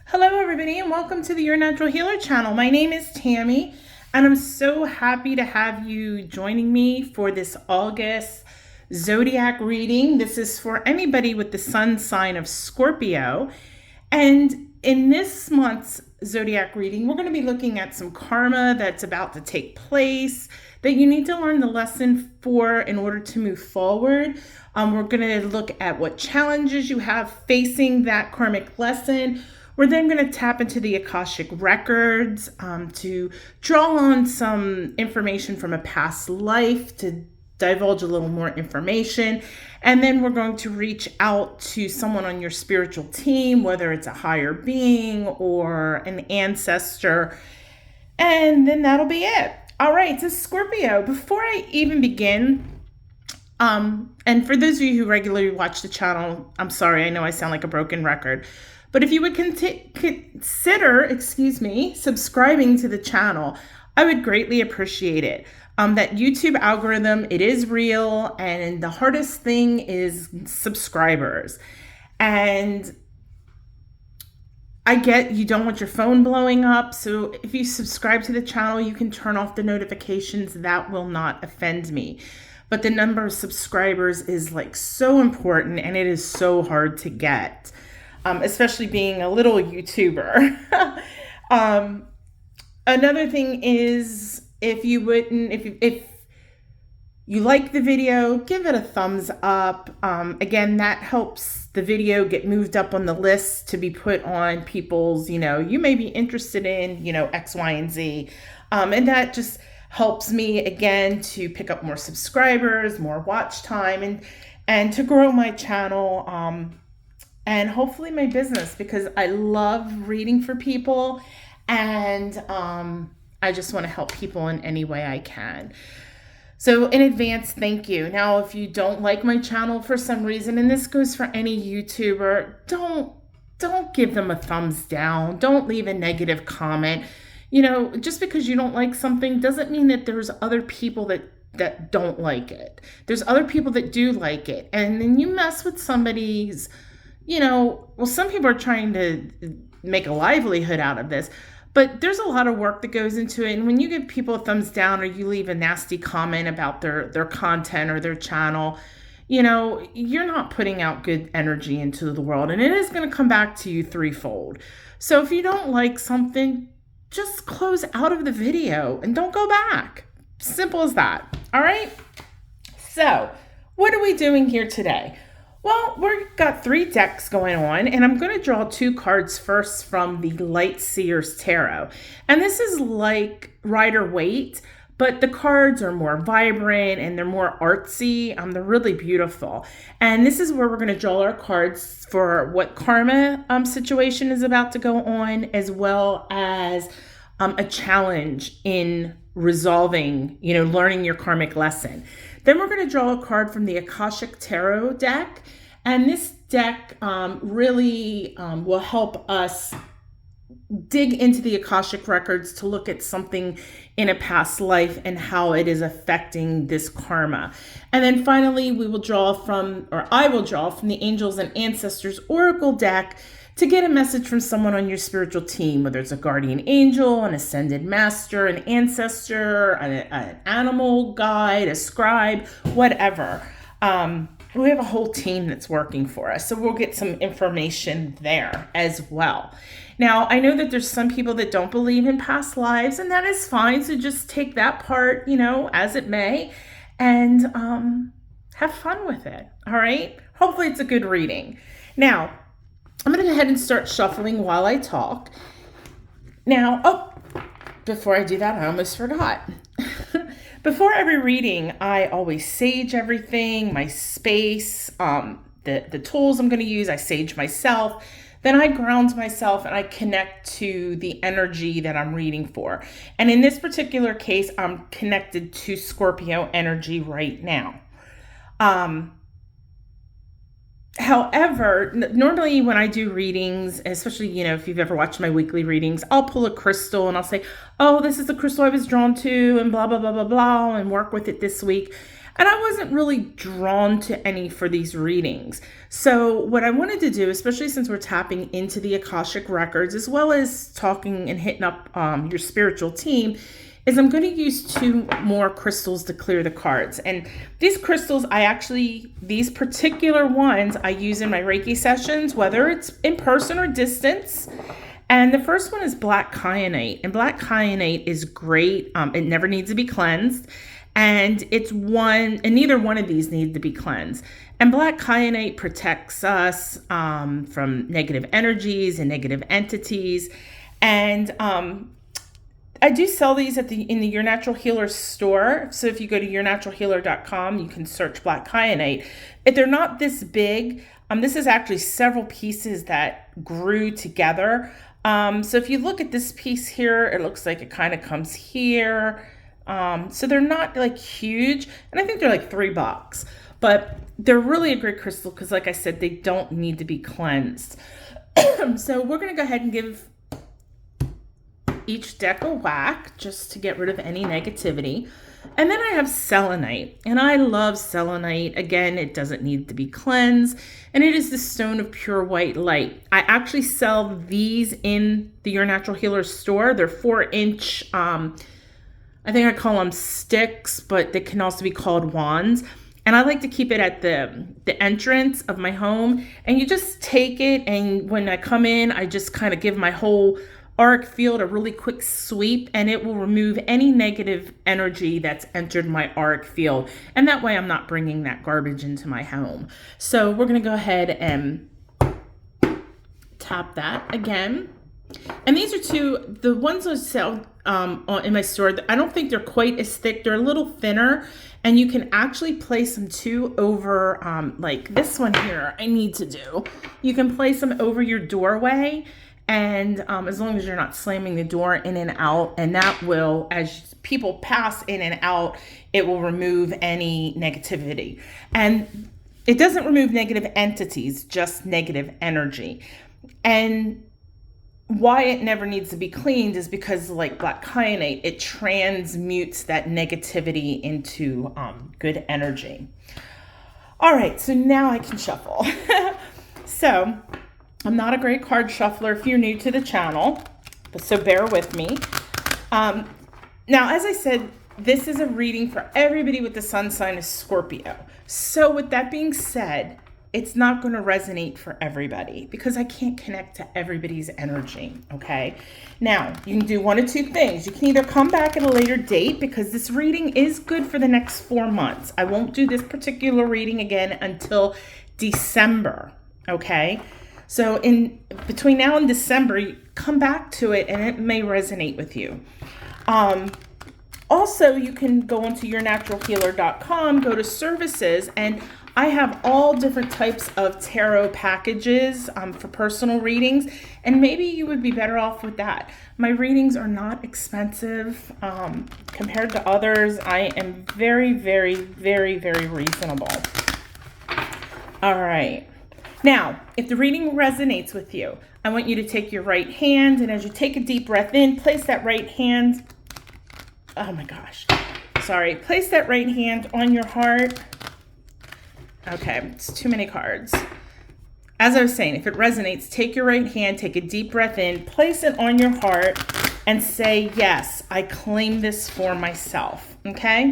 Hello everybody and welcome to the Your Natural Healer channel. My name is Tammy and I'm so happy to have you joining me for this August Zodiac reading. This is for anybody with the sun sign of Scorpio. And in this month's Zodiac reading, we're going to be looking at some karma that's about to take place that you need to learn the lesson for in order to move forward. We're going to look at what challenges you have facing that karmic lesson. We're then going to tap into the Akashic records to draw on some information from a past life to divulge a little more information. And then we're going to reach out to someone on your spiritual team, whether it's a higher being or an ancestor. And then that'll be it. All right, so Scorpio, before I even begin, and for those of you who regularly watch the channel, I'm sorry, I know I sound like a broken record. But if you would consider, subscribing to the channel, I would greatly appreciate it. That YouTube algorithm, it is real, and the hardest thing is subscribers. And I get you don't want your phone blowing up, so if you subscribe to the channel, you can turn off the notifications. That will not offend me. But the number of subscribers is like so important, and it is so hard to get. Especially being a little YouTuber. Another thing is, if you like the video, give it a thumbs up. Again, that helps the video get moved up on the list to be put on people's, you may be interested in, X, Y, and Z. And that just helps me, again, to pick up more subscribers, more watch time, and to grow my channel. And hopefully my business, because I love reading for people, and I just want to help people in any way I can. So in advance, thank you. Now, if you don't like my channel for some reason, and this goes for any YouTuber, don't give them a thumbs down. Don't leave a negative comment. Just because you don't like something doesn't mean that there's other people that don't like it. There's other people that do like it. And then you mess with somebody's, some people are trying to make a livelihood out of this, but there's a lot of work that goes into it. And when you give people a thumbs down or you leave a nasty comment about their content or their channel, you're not putting out good energy into the world, and it is going to come back to you threefold. So if you don't like something, just close out of the video and don't go back. Simple as that. All right. So what are we doing here today? Well, we've got 3 decks going on, and I'm going to draw 2 cards first from the Light Seers Tarot. And this is like Rider-Waite, but the cards are more vibrant and they're more artsy. They're really beautiful. And this is where we're going to draw our cards for what karma situation is about to go on, as well as a challenge in resolving, learning your karmic lesson. Then we're going to draw a card from the Akashic Tarot deck. And this deck really will help us dig into the Akashic records to look at something in a past life and how it is affecting this karma. And then finally, I will draw from the Angels and Ancestors Oracle deck to get a message from someone on your spiritual team, whether it's a guardian angel, an ascended master, an ancestor, an animal guide, a scribe, whatever. We have a whole team that's working for us, so we'll get some information there as well. Now, I know that there's some people that don't believe in past lives, and that is fine, so just take that part, as it may, and have fun with it, all right? Hopefully it's a good reading. Now, I'm going to go ahead and start shuffling while I talk. Now, before I do that, I almost forgot. Before every reading, I always sage everything, my space, the tools I'm going to use. I sage myself. Then I ground myself and I connect to the energy that I'm reading for. And in this particular case, I'm connected to Scorpio energy right now. However, normally when I do readings, especially, if you've ever watched my weekly readings, I'll pull a crystal and I'll say, oh, this is the crystal I was drawn to and blah, blah, blah, blah, blah, and work with it this week. And I wasn't really drawn to any for these readings. So what I wanted to do, especially since we're tapping into the Akashic records, as well as talking and hitting up your spiritual team, is I'm going to use 2 more crystals to clear the cards. And these crystals, these particular ones I use in my Reiki sessions, whether it's in person or distance. And the first one is black kyanite. And black kyanite is great. It never needs to be cleansed. And neither one of these need to be cleansed. And black kyanite protects us from negative energies and negative entities. And I do sell these in the Your Natural Healer store. So if you go to yournaturalhealer.com, you can search black kyanite. If they're not this big, this is actually several pieces that grew together. So if you look at this piece here, it looks like it kind of comes here. So they're not like huge, and I think they're like $3, but they're really a great crystal because, like I said, they don't need to be cleansed. So we're going to go ahead and give each deck a whack just to get rid of any negativity. And then I have selenite, and I love selenite. Again, it doesn't need to be cleansed, and it is the stone of pure white light. I actually sell these in the Your Natural Healer store. They're 4-inch, I think I call them sticks, but they can also be called wands. And I like to keep it at the entrance of my home. And you just take it, and when I come in, I just kind of give my whole auric field a really quick sweep, and it will remove any negative energy that's entered my auric field. And that way I'm not bringing that garbage into my home. So we're going to go ahead and tap that again. And these are 2, the ones I sell in my store. I don't think they're quite as thick. They're a little thinner, and you can actually place them 2 over, like this one here I need to do. You can place them over your doorway, and as long as you're not slamming the door in and out, and that will, as people pass in and out, it will remove any negativity. And it doesn't remove negative entities, just negative energy. And why it never needs to be cleaned is because, like black kyanite, it transmutes that negativity into good energy. All right, so now I can shuffle. So I'm not a great card shuffler if you're new to the channel, so bear with me. Now, as I said, this is a reading for everybody with the sun sign of Scorpio. So with that being said, it's not going to resonate for everybody because I can't connect to everybody's energy, okay? Now, you can do one of 2 things. You can either come back at a later date because this reading is good for the next 4 months. I won't do this particular reading again until December, okay? So in between now and December, you come back to it and it may resonate with you. Also, you can go onto yournaturalhealer.com, go to services, and I have all different types of tarot packages for personal readings, and maybe you would be better off with that. My readings are not expensive compared to others. I am very, very, very, very reasonable. All right. Now, if the reading resonates with you, I want you to take your right hand, and as you take a deep breath in, place that right hand, place that right hand on your heart. Okay, it's too many cards. As I was saying, if it resonates, take your right hand, take a deep breath in, place it on your heart, and say, yes, I claim this for myself, okay?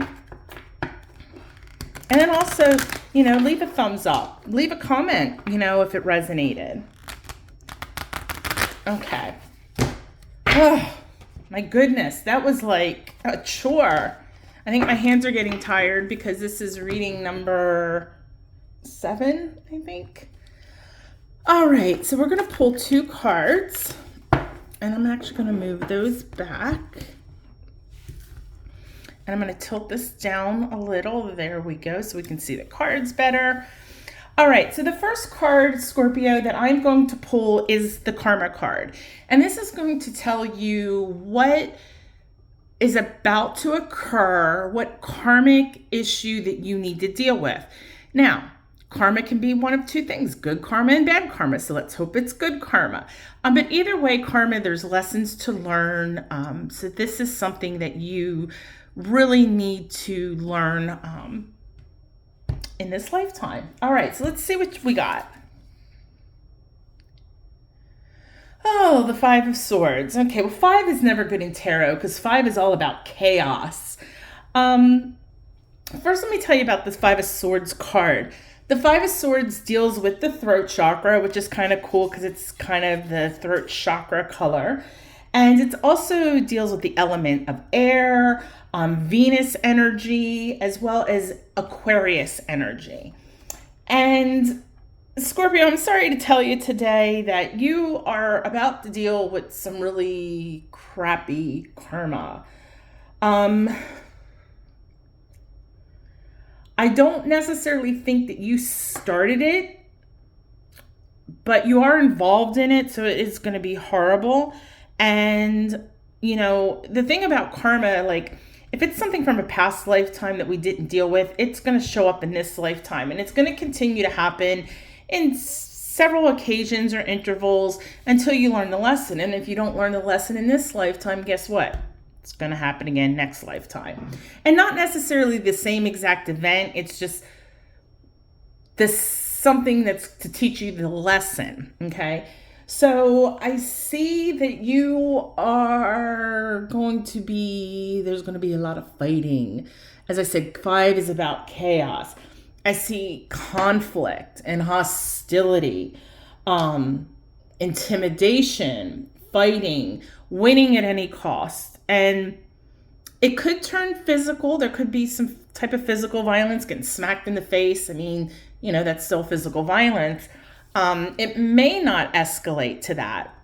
And then also, leave a thumbs up. Leave a comment, if it resonated. Okay. Oh, my goodness. That was like a chore. I think my hands are getting tired because this is reading number 7, I think. All right. So we're going to pull 2 cards. And I'm actually going to move those back. And I'm going to tilt this down a little. There we go, so we can see the cards better. All right, so the first card, Scorpio, that I'm going to pull is the Karma card. And this is going to tell you what is about to occur, what karmic issue that you need to deal with. Now, karma can be one of 2 things, good karma and bad karma. So let's hope it's good karma. But either way, karma, there's lessons to learn. So this is something that you really need to learn in this lifetime. All right, so let's see what we got. Oh, the Five of Swords. Okay, well, 5 is never good in tarot because 5 is all about chaos. First, let me tell you about the Five of Swords card. The Five of Swords deals with the throat chakra, which is kind of cool because it's kind of the throat chakra color. And it also deals with the element of air, Venus energy, as well as Aquarius energy. And Scorpio, I'm sorry to tell you today that you are about to deal with some really crappy karma. I don't necessarily think that you started it, but you are involved in it, so it's going to be horrible. And, you know, the thing about karma, like, if it's something from a past lifetime that we didn't deal with, it's going to show up in this lifetime, and it's going to continue to happen in several occasions or intervals until you learn the lesson. And if you don't learn the lesson in this lifetime, guess what? It's going to happen again next lifetime. And not necessarily the same exact event. It's just this something that's to teach you the lesson. Okay. So I see that you are going to be, there's going to be a lot of fighting. As I said, 5 is about chaos. I see conflict and hostility, intimidation, fighting, winning at any cost. And it could turn physical. There could be some type of physical violence, getting smacked in the face. I mean, you know, that's still physical violence. It may not escalate to that,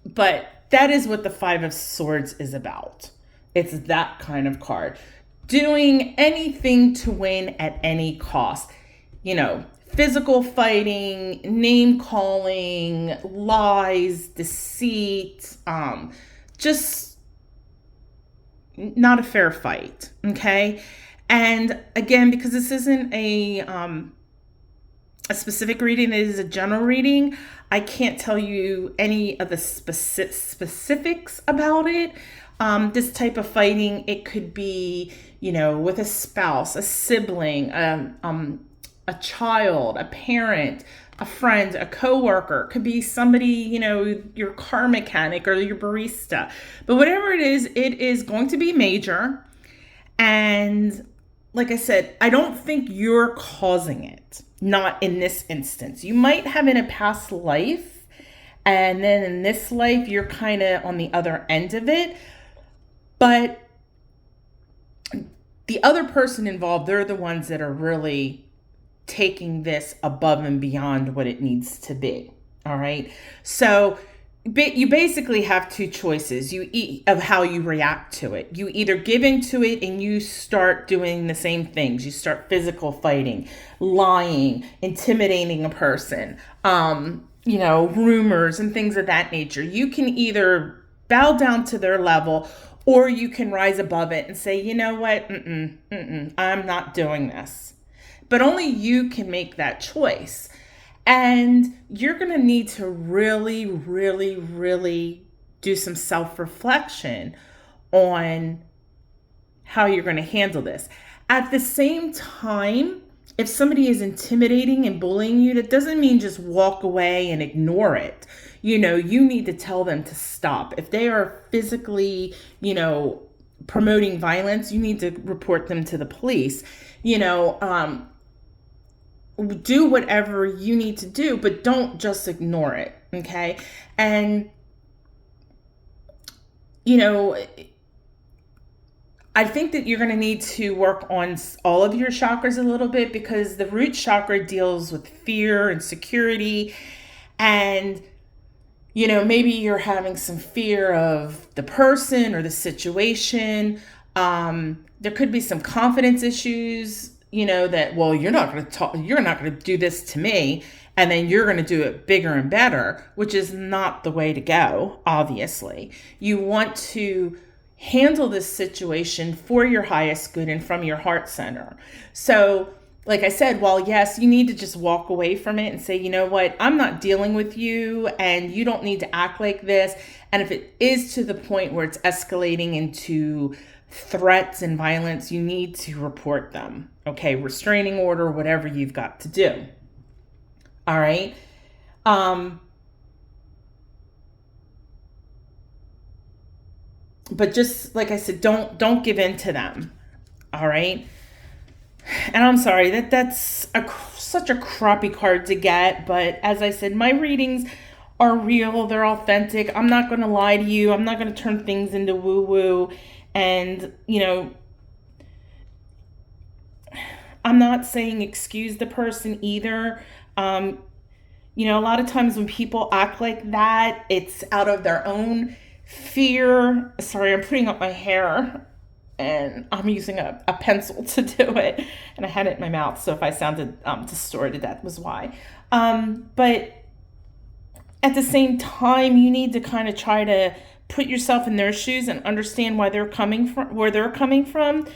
but that is what the Five of Swords is about. It's that kind of card. Doing anything to win at any cost. You know, physical fighting, name calling, lies, deceit, just not a fair fight, okay? And again, because this isn't a specific reading, it is a general reading, I can't tell you any of the specifics about it. This type of fighting, it could be, you know, with a spouse, a sibling, a child, a parent, a friend, a coworker. It could be somebody, you know, your car mechanic or your barista. But whatever it is going to be major. And like I said, I don't think you're causing it. Not in this instance. You might have in a past life, and then in this life, you're kind of on the other end of it. But the other person involved, they're the ones that are really taking this above and beyond what it needs to be. All right. So you basically have two choices of how you react to it. You either give into it and you start doing the same things. You start physical fighting, lying, intimidating a person, you know, rumors and things of that nature. You can either bow down to their level, or you can rise above it and say, you know what, I'm not doing this. But only you can make that choice. And you're going to need to really, really, really do some self-reflection on how you're going to handle this. At the same time, if somebody is intimidating and bullying you, that doesn't mean just walk away and ignore it. You know, you need to tell them to stop. If they are physically, you know, promoting violence, you need to report them to the police. You know, do whatever you need to do, but don't just ignore it, okay? And, you know, I think that you're going to need to work on all of your chakras a little bit, because the root chakra deals with fear and security. And, you know, maybe you're having some fear of the person or the situation. There could be some confidence issues, you know, that, well, you're not going to do this to me, and then you're going to do it bigger and better, which is not the way to go, obviously. You want to handle this situation for your highest good and from your heart center. So, like I said, while yes, you need to just walk away from it and say, you know what, I'm not dealing with you, and you don't need to act like this. And if it is to the point where it's escalating into threats and violence, you need to report them. Okay, restraining order, whatever you've got to do. All right. But just like I said, don't give in to them. All right. And I'm sorry that's such a crappy card to get, but as I said, my readings are real, they're authentic. I'm not going to lie to you. I'm not going to turn things into woo-woo. And, I'm not saying excuse the person either. A lot of times when people act like that, it's out of their own fear. Sorry, I'm putting up my hair and I'm using a pencil to do it. And I had it in my mouth, so if I sounded distorted, that was why. But at the same time, you need to kind of try to put yourself in their shoes and understand why they're coming from, where they're coming from.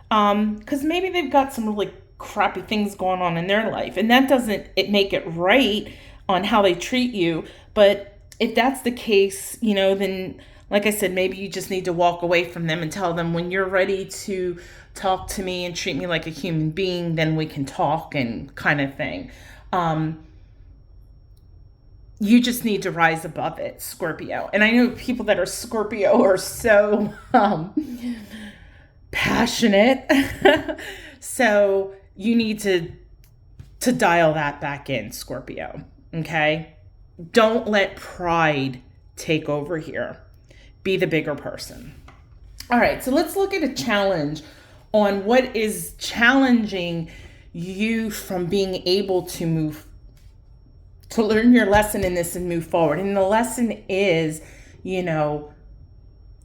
Because maybe they've got some really crappy things going on in their life, and that doesn't make it right on how they treat you. But if that's the case, then like I said, maybe you just need to walk away from them and tell them, when you're ready to talk to me and treat me like a human being, then we can talk, and kind of thing. You just need to rise above it, Scorpio. And I know people that are Scorpio are so passionate. So you need to dial that back in, Scorpio. Okay? Don't let pride take over here. Be the bigger person. All right, so let's look at a challenge on what is challenging you from being able to learn your lesson in this and move forward. And the lesson is,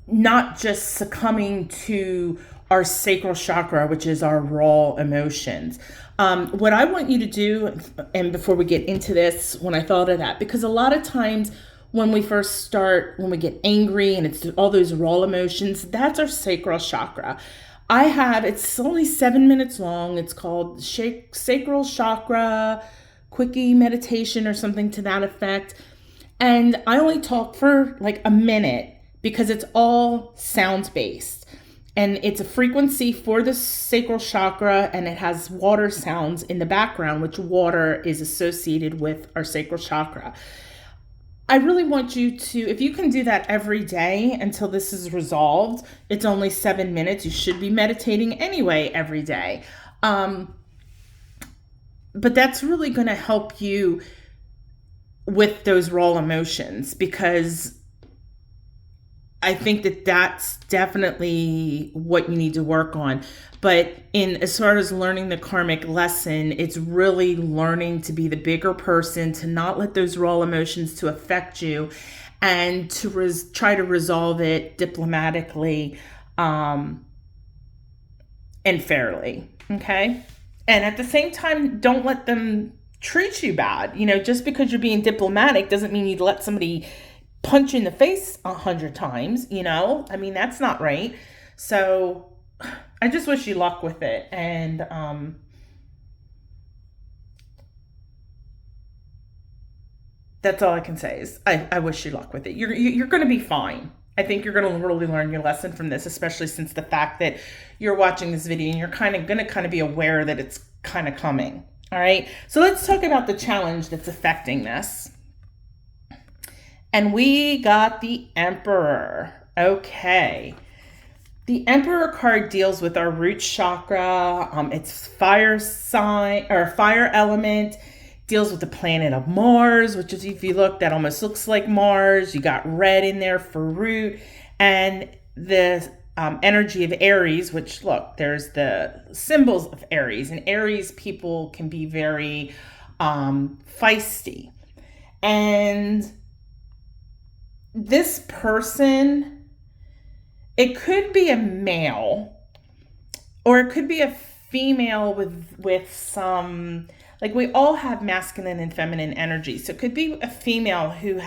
not just succumbing to our sacral chakra, which is our raw emotions. What I want you to do, and before we get into this, when I thought of that, because a lot of times when we first start, when we get angry and it's all those raw emotions, that's our sacral chakra. It's only 7 minutes long. It's called Sacral Chakra Quickie Meditation or something to that effect. And I only talk for like a minute because it's all sounds based. And it's a frequency for the sacral chakra, and it has water sounds in the background, which water is associated with our sacral chakra. I really want you to, if you can do that every day until this is resolved, it's only 7 minutes. You should be meditating anyway every day. But that's really going to help you with those raw emotions, because I think that that's definitely what you need to work on. But as far as learning the karmic lesson, it's really learning to be the bigger person, to not let those raw emotions to affect you, and to try to resolve it diplomatically and fairly. Okay. And at the same time, don't let them treat you bad. Just because you're being diplomatic doesn't mean you'd let somebody punch you in the face 100 times, that's not right. So I just wish you luck with it. And that's all I can say is I wish you luck with it. You're going to be fine. I think you're going to really learn your lesson from this, especially since the fact that you're watching this video and you're going to be aware that it's kind of coming. All right. So let's talk about the challenge that's affecting this. And we got the Emperor. Okay. The Emperor card deals with our root chakra. It's fire sign or fire element. Deals with the planet of Mars, which is, if you look, that almost looks like Mars. You got red in there for root. And the energy of Aries, which, look, there's the symbols of Aries. And Aries people can be very feisty. And this person, it could be a male, or it could be a female with some, like, we all have masculine and feminine energy. So it could be a female who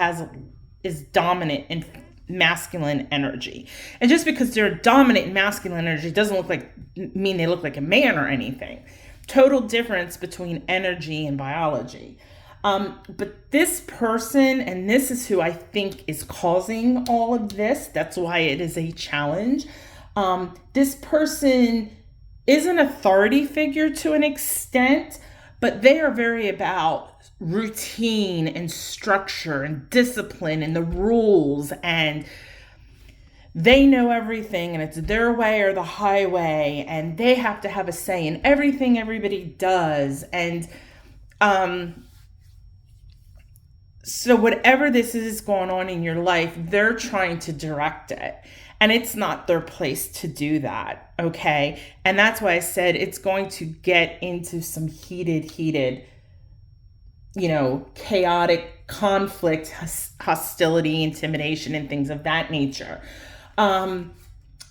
is dominant in masculine energy. And just because they're dominant in masculine energy doesn't mean they look like a man or anything. Total difference between energy and biology. But this person, and this is who I think is causing all of this, that's why it is a challenge. This person is an authority figure to an extent, but they are very about routine and structure and discipline and the rules, and they know everything and it's their way or the highway, and they have to have a say in everything everybody does. And so whatever this is going on in your life, they're trying to direct it. And it's not their place to do that, okay? And that's why I said it's going to get into some heated, chaotic conflict, hostility, intimidation, and things of that nature.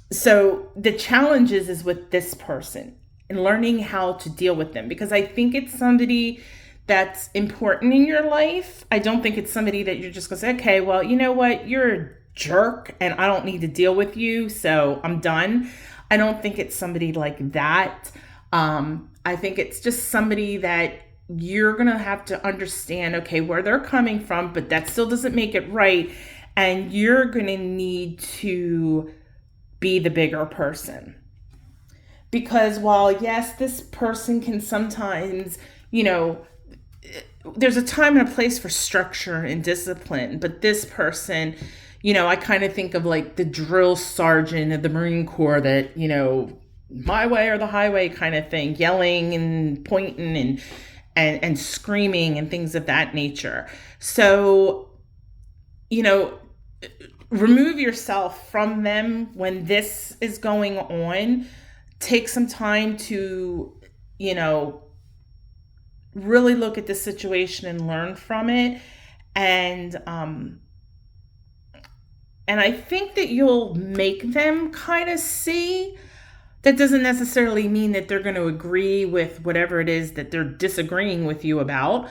So the challenges is with this person and learning how to deal with them, because I think it's somebody that's important in your life. I don't think it's somebody that you're just going to say, okay, well, you know what? You're a jerk and I don't need to deal with you, so I'm done. I don't think it's somebody like that. I think it's just somebody that you're going to have to understand, okay, where they're coming from, but that still doesn't make it right. And you're going to need to be the bigger person. Because while, yes, this person can sometimes, there's a time and a place for structure and discipline, but this person, I kind of think of like the drill sergeant of the Marine Corps that, my way or the highway kind of thing, yelling and pointing and screaming and things of that nature. So, remove yourself from them when this is going on. Take some time to, really look at the situation and learn from it. And I think that you'll make them kind of see. That doesn't necessarily mean that they're going to agree with whatever it is that they're disagreeing with you about.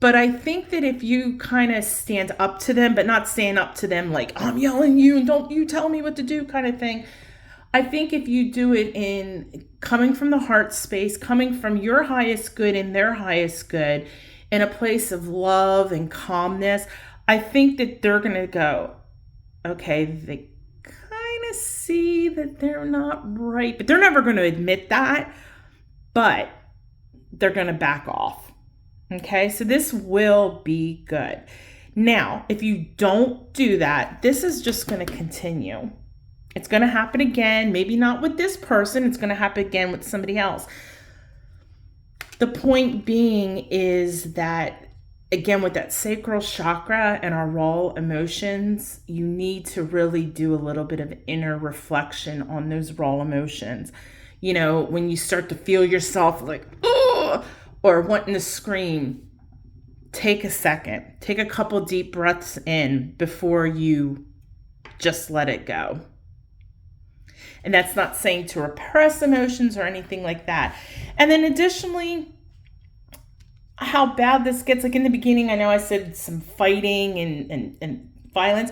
But I think that if you kind of stand up to them, but not stand up to them like, I'm yelling you and don't you tell me what to do kind of thing. I think if you do it in coming from the heart space, coming from your highest good and their highest good, in a place of love and calmness, I think that they're going to go, okay, they kind of see that they're not right, but they're never going to admit that, but they're going to back off. Okay, so this will be good. Now, if you don't do that, this is just going to continue. It's going to happen again, maybe not with this person, it's going to happen again with somebody else. The point being is that, again, with that sacral chakra and our raw emotions, you need to really do a little bit of inner reflection on those raw emotions. When you start to feel yourself like, oh, or wanting to scream, take a second, take a couple deep breaths in before you just let it go. And that's not saying to repress emotions or anything like that. And then additionally, how bad this gets, like in the beginning, I know I said some fighting and violence.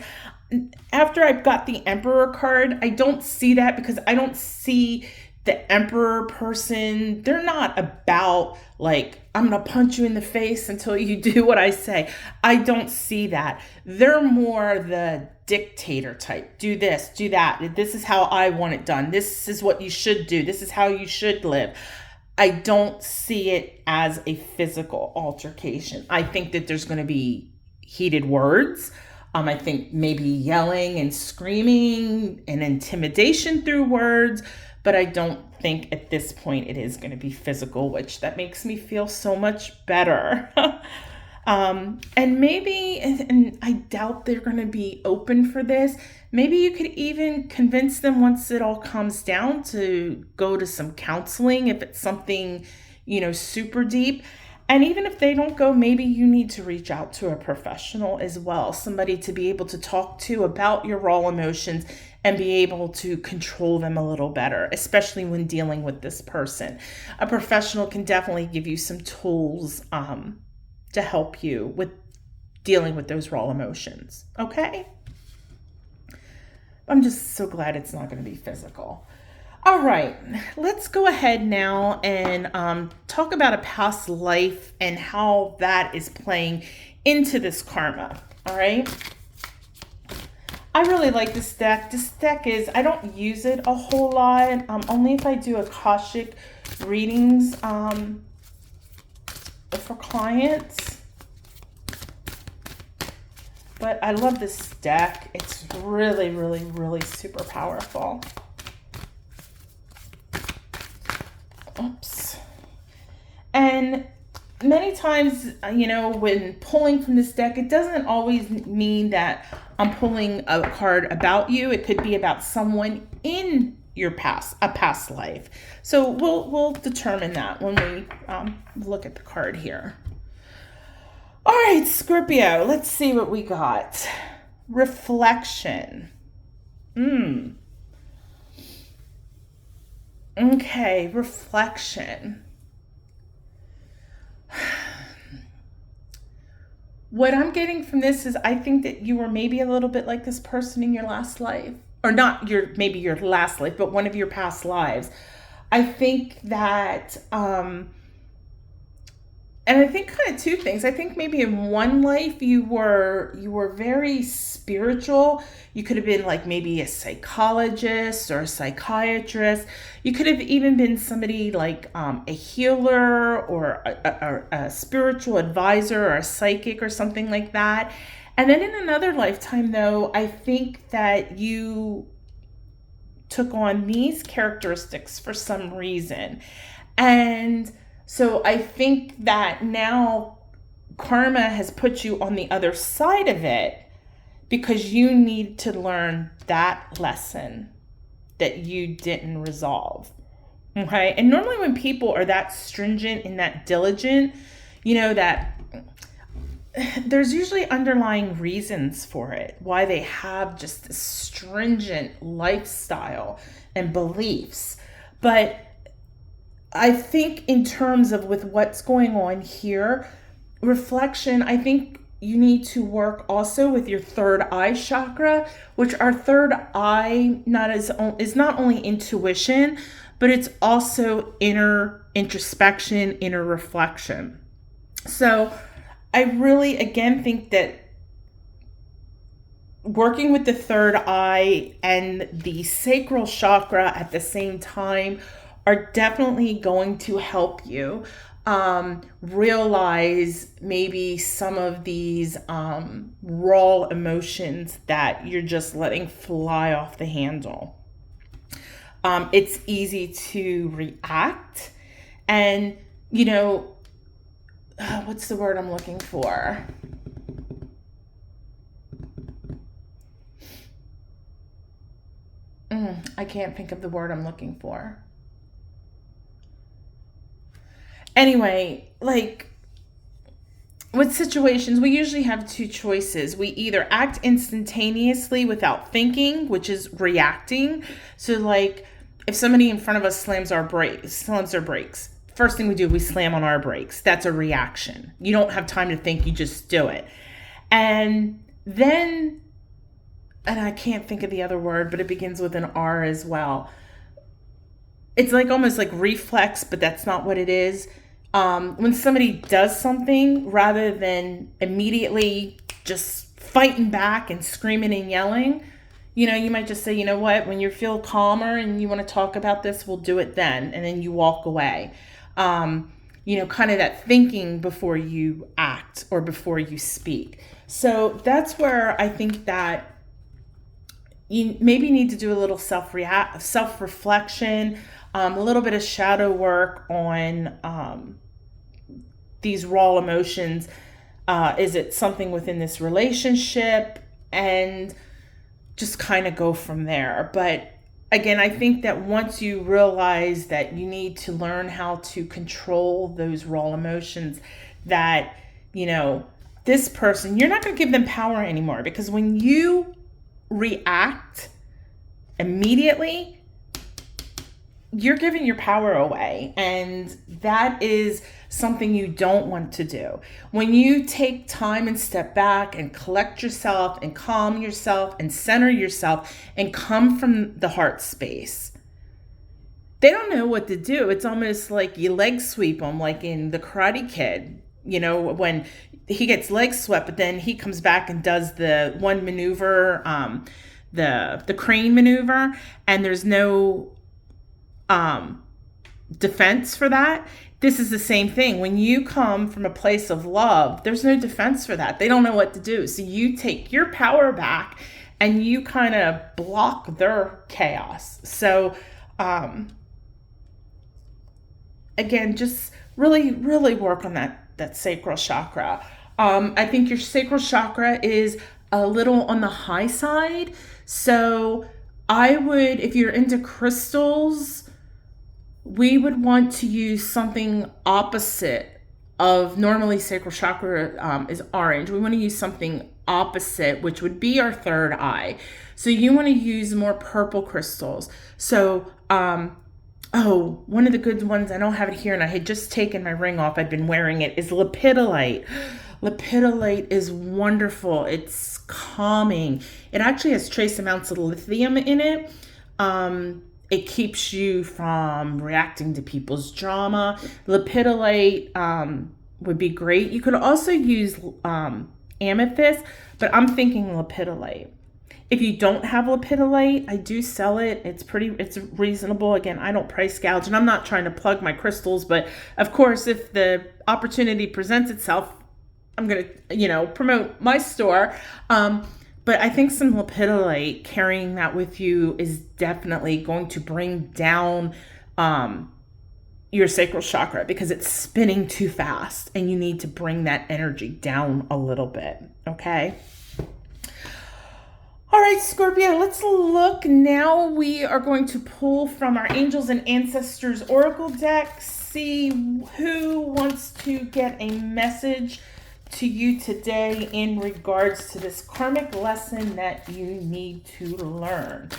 After I got the Emperor card, I don't see that, because I don't see the Emperor person. They're not about like, I'm going to punch you in the face until you do what I say. I don't see that. They're more the dictator type. Do this, do that. This is how I want it done. This is what you should do. This is how you should live. I don't see it as a physical altercation. I think that there's going to be heated words. I think maybe yelling and screaming and intimidation through words, but I don't think at this point it is going to be physical, which that makes me feel so much better. And maybe, and I doubt they're going to be open for this, maybe you could even convince them once it all comes down to go to some counseling if it's something, super deep. And even if they don't go, maybe you need to reach out to a professional as well, somebody to be able to talk to about your raw emotions and be able to control them a little better, especially when dealing with this person. A professional can definitely give you some tools to help you with dealing with those raw emotions, okay? I'm just so glad it's not going to be physical. All right, let's go ahead now and talk about a past life and how that is playing into this karma, all right? I really like this deck. This deck is, I don't use it a whole lot, only if I do Akashic readings for clients. But I love this deck. It's really, really, really super powerful. Oops. And many times, you know, when pulling from this deck, it doesn't always mean that I'm pulling a card about you. It could be about someone in your past, a past life. So we'll determine that when we look at the card here. All right, Scorpio, let's see what we got. Reflection. Okay, reflection. What I'm getting from this is I think that you were maybe a little bit like this person in your last life. Or not maybe your last life, but one of your past lives. I think that, and I think kind of two things. I think maybe in one life you were very spiritual. You could have been like maybe a psychologist or a psychiatrist. You could have even been somebody like a healer or a spiritual advisor or a psychic or something like that. And then in another lifetime, though, I think that you took on these characteristics for some reason. And so I think that now karma has put you on the other side of it because you need to learn that lesson that you didn't resolve. Okay? And normally when people are that stringent and that diligent, you know, that there's usually underlying reasons for it, why they have just a stringent lifestyle and beliefs. But I think in terms of with what's going on here, reflection, I think you need to work also with your third eye chakra, which our third eye is not only intuition, but it's also inner introspection, inner reflection. So I really, again, think that working with the third eye and the sacral chakra at the same time are definitely going to help you realize maybe some of these raw emotions that you're just letting fly off the handle. It's easy to react, and, you know, what's the word I'm looking for? I can't think of the word I'm looking for. Anyway, like with situations, we usually have two choices. We either act instantaneously without thinking, which is reacting. So like if somebody in front of us slams their brakes, first thing we do, we slam on our brakes. That's a reaction. You don't have time to think, you just do it. And then, and I can't think of the other word, but it begins with an R as well. It's like almost like reflex, but that's not what it is. When somebody does something, rather than immediately just fighting back and screaming and yelling, you know, you might just say, you know what, when you feel calmer and you want to talk about this, we'll do it then. And then you walk away. You know, kind of that thinking before you act or before you speak. So that's where I think that you maybe need to do a little self-reflection, a little bit of shadow work on these raw emotions. Is it something within this relationship? And just kind of go from there. But again, I think that once you realize that you need to learn how to control those raw emotions, that, you know, this person, you're not going to give them power anymore, because when you react immediately, you're giving your power away, and that is something you don't want to do. When you take time and step back and collect yourself and calm yourself and center yourself and come from the heart space, they don't know what to do. It's almost like you leg sweep them, like in The Karate Kid. when he gets legs swept, but then he comes back and does the one maneuver, the crane maneuver, and there's no defense for that. This is the same thing. When you come from a place of love, there's no defense for that. They don't know what to do. So you take your power back and you kind of block their chaos. So, again, just really, really work on that sacral chakra. I think your sacral chakra is a little on the high side. So I would, if you're into crystals, we would want to use something opposite of, normally sacral chakra is orange. We want to use something opposite, which would be our third eye. So you want to use more purple crystals. So, one of the good ones, I don't have it here, and I had just taken my ring off. I've been wearing it, is lepidolite. Lepidolite is wonderful. It's calming. It actually has trace amounts of lithium in it. It keeps you from reacting to people's drama. Lepidolite would be great. You could also use amethyst, but I'm thinking lepidolite. If you don't have lepidolite, I do sell it. It's reasonable. Again, I don't price gouge, and I'm not trying to plug my crystals, but of course, if the opportunity presents itself, I'm going to, promote my store. But I think some lepidolite, carrying that with you, is definitely going to bring down your sacral chakra, because it's spinning too fast and you need to bring that energy down a little bit. Okay. All right, Scorpio, let's look. Now we are going to pull from our Angels and Ancestors Oracle deck, see who wants to get a message to you today in regards to this karmic lesson that you need to learn.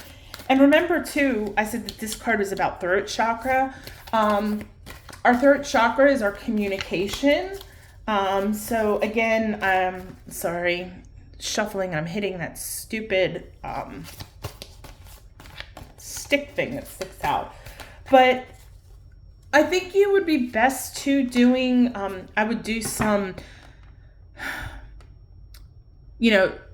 And remember too, I said that this card is about throat chakra. Our throat chakra is our communication. So again, sorry, shuffling, I'm hitting that stupid stick thing that sticks out. But I think you would be best to doing, I would do some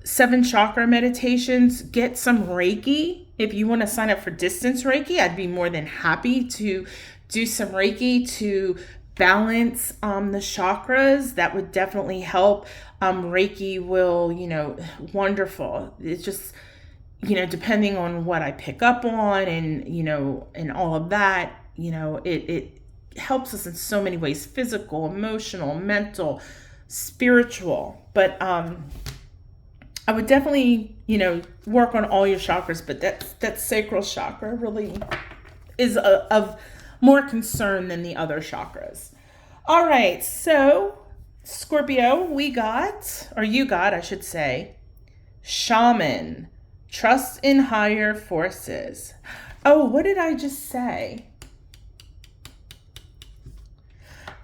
7 chakra meditations, get some Reiki. If you want to sign up for distance Reiki, I'd be more than happy to do some Reiki to balance the chakras. That would definitely help. Reiki will, wonderful. It's just, depending on what I pick up on and, and all of that, it helps us in so many ways: physical, emotional, mental, spiritual. But I would definitely, work on all your chakras, but that sacral chakra really is of more concern than the other chakras. All right, so Scorpio, you got, I should say, shaman, trust in higher forces. Oh, what did I just say?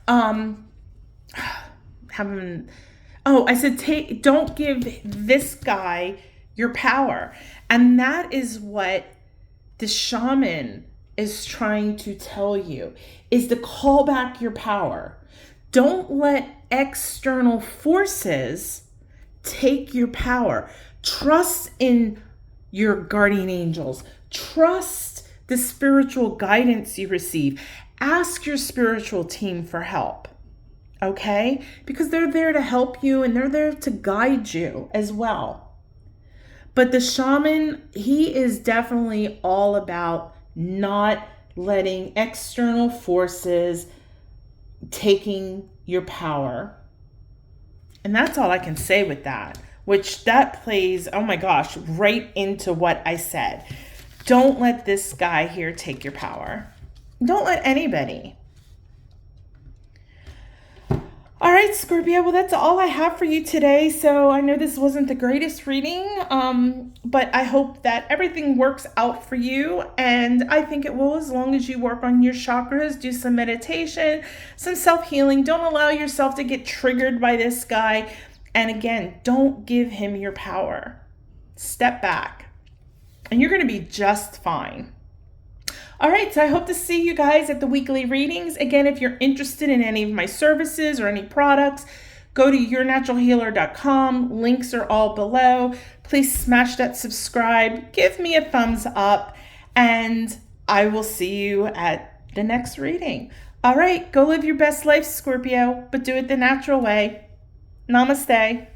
I said, don't give this guy your power. And that is what the shaman is trying to tell you, is to call back your power. Don't let external forces take your power. Trust in your guardian angels. Trust the spiritual guidance you receive. Ask your spiritual team for help. Okay? Because they're there to help you and they're there to guide you as well. But the shaman, he is definitely all about not letting external forces taking your power. And that's all I can say with that, which that plays, oh my gosh, right into what I said. Don't let this guy here take your power. Don't let anybody. All right, Scorpio, well, that's all I have for you today. So I know this wasn't the greatest reading, but I hope that everything works out for you. And I think it will, as long as you work on your chakras, do some meditation, some self-healing. Don't allow yourself to get triggered by this guy. And again, don't give him your power. Step back and you're going to be just fine. All right, so I hope to see you guys at the weekly readings. Again, if you're interested in any of my services or any products, go to yournaturalhealer.com. Links are all below. Please smash that subscribe, give me a thumbs up, and I will see you at the next reading. All right, go live your best life, Scorpio, but do it the natural way. Namaste.